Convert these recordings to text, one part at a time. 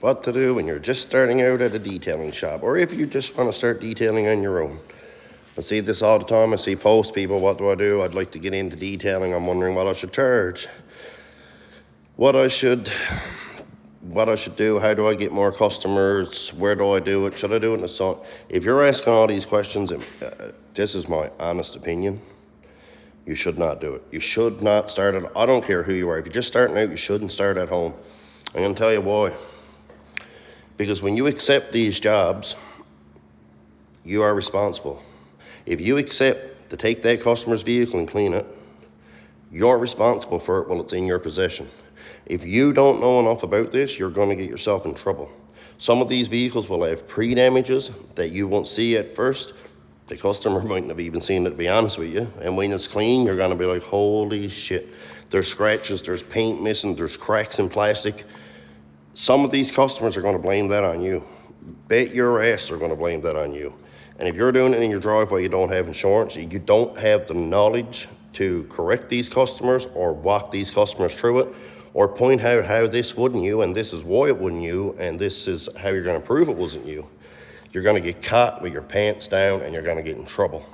what to do when you're just starting out at a detailing shop, or if you just want to start detailing on your own. I see this all the time. I see posts, people, what do I do? I'd like to get into detailing. I'm wondering what I should charge, what I should do, how do I get more customers, where do I do it, should I do it in the sun? If you're asking all these questions, this is my honest opinion, you should not do it. You should not start at, I don't care who you are, if you're just starting out, you shouldn't start at home. I'm going to tell you why. Because when you accept these jobs, you are responsible. If you accept to take that customer's vehicle and clean it, you're responsible for it while it's in your possession. If you don't know enough about this, you're going to get yourself in trouble. Some of these vehicles will have pre-damages that you won't see at first. The customer mightn't have even seen it, to be honest with you. And when it's clean, you're going to be like, holy shit. There's scratches, there's paint missing, there's cracks in plastic. Some of these customers are going to blame that on you. Bet your ass they're going to blame that on you. And if you're doing it in your driveway, you don't have insurance, you don't have the knowledge to correct these customers or walk these customers through it, or point out how this wasn't you and this is why it wasn't you and this is how you're going to prove it wasn't you, you're going to get caught with your pants down and you're going to get in trouble.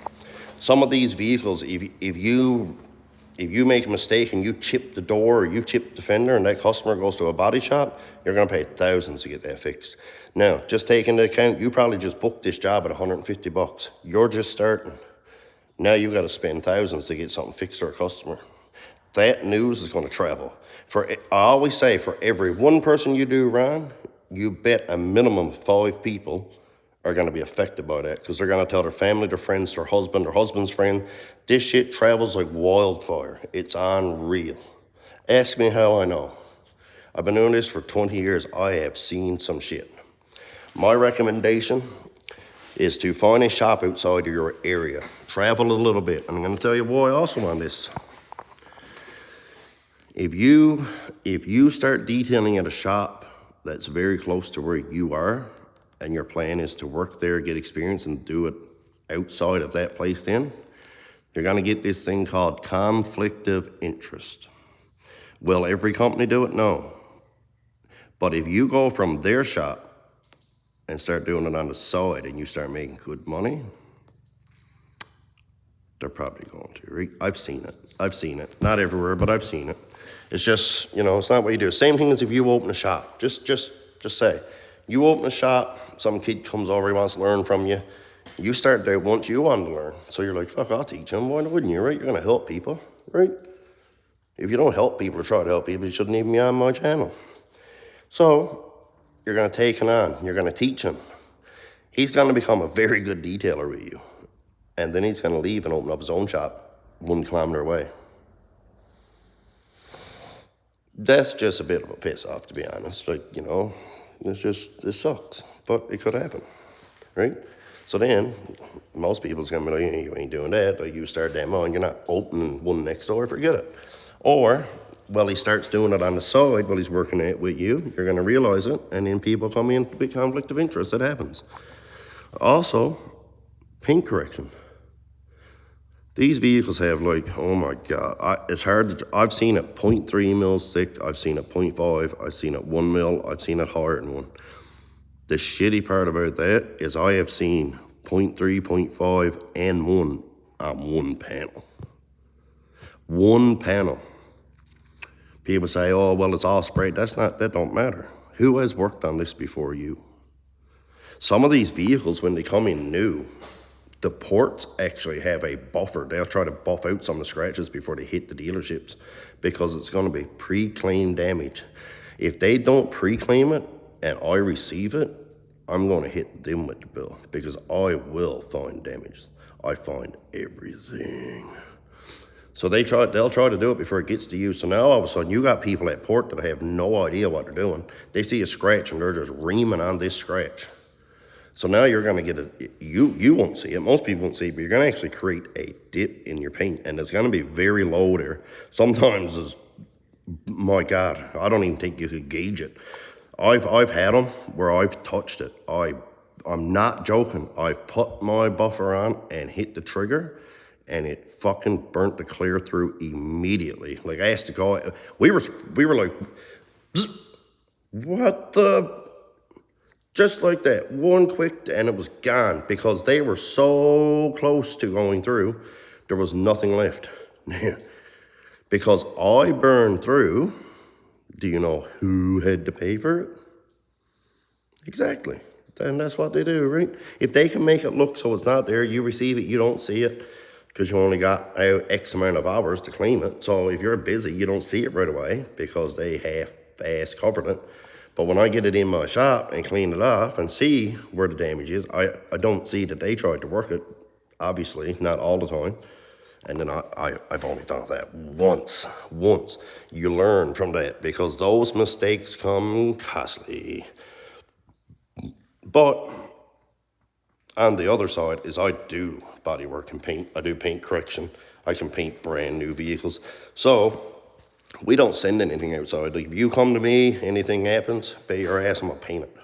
Some of these vehicles, if you make a mistake and you chip the door or you chip the fender and that customer goes to a body shop, you're going to pay thousands to get that fixed. Now, just take into account, you probably just booked this job at $150. You're just starting. Now you got to spend thousands to get something fixed for a customer. That news is going to travel. I always say, for every one person you do wrong, you bet a minimum of 5 people are going to be affected by that, because they're going to tell their family, their friends, their husband, their husband's friend. This shit travels like wildfire. It's unreal. Ask me how I know. I've been doing this for 20 years. I have seen some shit. My recommendation is to find a shop outside of your area. Travel a little bit. I'm going to tell you why also on this. If you start detailing at a shop that's very close to where you are, and your plan is to work there, get experience, and do it outside of that place, then you're going to get this thing called conflict of interest. Will every company do it? No. But if you go from their shop and start doing it on the side and you start making good money, they're probably going to. I've seen it. Not everywhere, but I've seen it. It's just, it's not what you do. Same thing as if you open a shop. Just say, you open a shop, some kid comes over, he wants to learn from you. You start there once you want to learn. So you're like, fuck, I'll teach him. Why wouldn't you, right? You're going to help people, right? If you don't help people or try to help people, you shouldn't even be on my channel. So you're going to take him on. You're going to teach him. He's going to become a very good detailer with you. And then he's going to leave and open up his own shop 1 kilometer away. That's just a bit of a piss off, to be honest. This sucks, but it could happen, right? So then, most people's gonna be like, you ain't doing that, like you start that mowing, you're not opening one next door, forget it. Or, he starts doing it on the side while he's working it with you, you're gonna realize it, and then people come in with conflict of interest, that happens. Also, paint correction. These vehicles have oh my God, it's hard I've seen it 0.3 mils thick, I've seen it 0.5, I've seen it 1 mil, I've seen it higher than 1. The shitty part about that is I have seen 0.3, 0.5, and 1 on one panel. One panel. People say, oh, well, it's all sprayed. That don't matter. Who has worked on this before you? Some of these vehicles, when they come in new, the ports actually have a buffer. They'll try to buff out some of the scratches before they hit the dealerships, because it's going to be pre-claim damage. If they don't pre-claim it and I receive it, I'm going to hit them with the bill, because I will find damages. I find everything. So they'll try to do it before it gets to you. So now all of a sudden you got people at port that have no idea what they're doing. They see a scratch and they're just reaming on this scratch. So now you're going to get you won't see it, most people won't see it, but you're going to actually create a dip in your paint, and it's going to be very low there. Sometimes my God, I don't even think you could gauge it. I've had them where I've touched it. I'm not joking. I've put my buffer on and hit the trigger, and it fucking burnt the clear through immediately. Like, I asked the guy, we were like, what the? Just like that, one quick, and it was gone because they were so close to going through, there was nothing left. Because I burned through, do you know who had to pay for it? Exactly. And that's what they do, right? If they can make it look so it's not there, you receive it, you don't see it, because you only got X amount of hours to clean it. So if you're busy, you don't see it right away because they half-ass covered it. But when I get it in my shop and clean it off and see where the damage is, I don't see that they tried to work it, obviously, not all the time. And then I've only done that once. You learn from that because those mistakes come costly. But on the other side is I do bodywork and paint. I do paint correction. I can paint brand new vehicles. So we don't send anything outside. Like if you come to me, anything happens, pay your ass, I'm gonna paint it.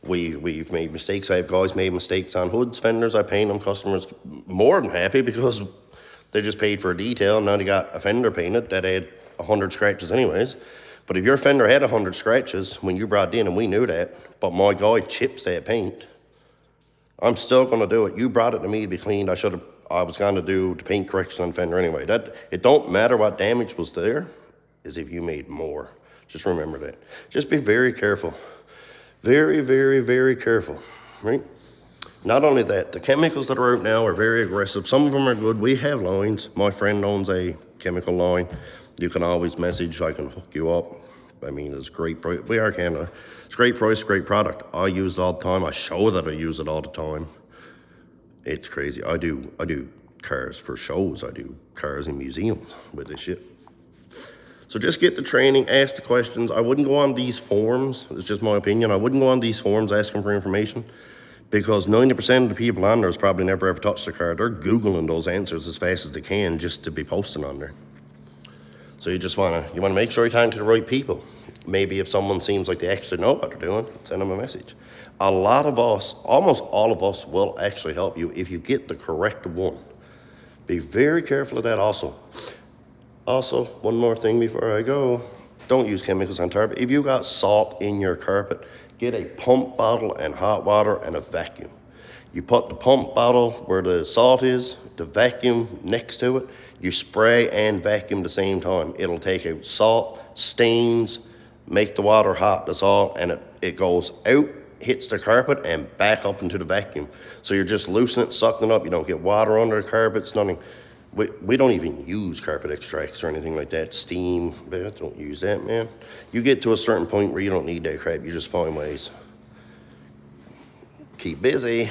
We've made mistakes. I have guys made mistakes on hoods, fenders. I paint them. Customers more than happy because they just paid for a detail. Now they got a fender painted that had 100 scratches anyways. But if your fender had 100 scratches when you brought it in and we knew that, but my guy chips that paint, I'm still gonna do it. You brought it to me to be cleaned. I was gonna do the paint correction on fender anyway. It don't matter what damage was there, is if you made more. Just remember that. Just be very careful. Very, very, very careful, right? Not only that, the chemicals that are out now are very aggressive. Some of them are good. We have lines. My friend owns a chemical line. You can always message. I can hook you up. I mean, it's great price. We are Canada. It's great price, great product. I use it all the time. I show that I use it all the time. It's crazy. I do cars for shows. I do cars in museums with this shit. So just get the training, ask the questions. I wouldn't go on these forums. It's just my opinion. I wouldn't go on these forums asking for information because 90% of the people on there has probably never ever touched a car. They're Googling those answers as fast as they can just to be posting on there. So you just wanna make sure you're talking to the right people. Maybe if someone seems like they actually know what they're doing, send them a message. A lot of us, almost all of us, will actually help you if you get the correct one. Be very careful of that also. Also, one more thing before I go. Don't use chemicals on carpet. If you got salt in your carpet, get a pump bottle and hot water and a vacuum. You put the pump bottle where the salt is, the vacuum next to it. You spray and vacuum at the same time. It'll take out salt, stains, make the water hot, that's all, and it goes out, hits the carpet, and back up into the vacuum. So you're just loosening it, sucking it up. You don't get water under the carpets, nothing. We don't even use carpet extracts or anything like that. Steam, don't use that, man. You get to a certain point where you don't need that crap. You just find ways. Keep busy.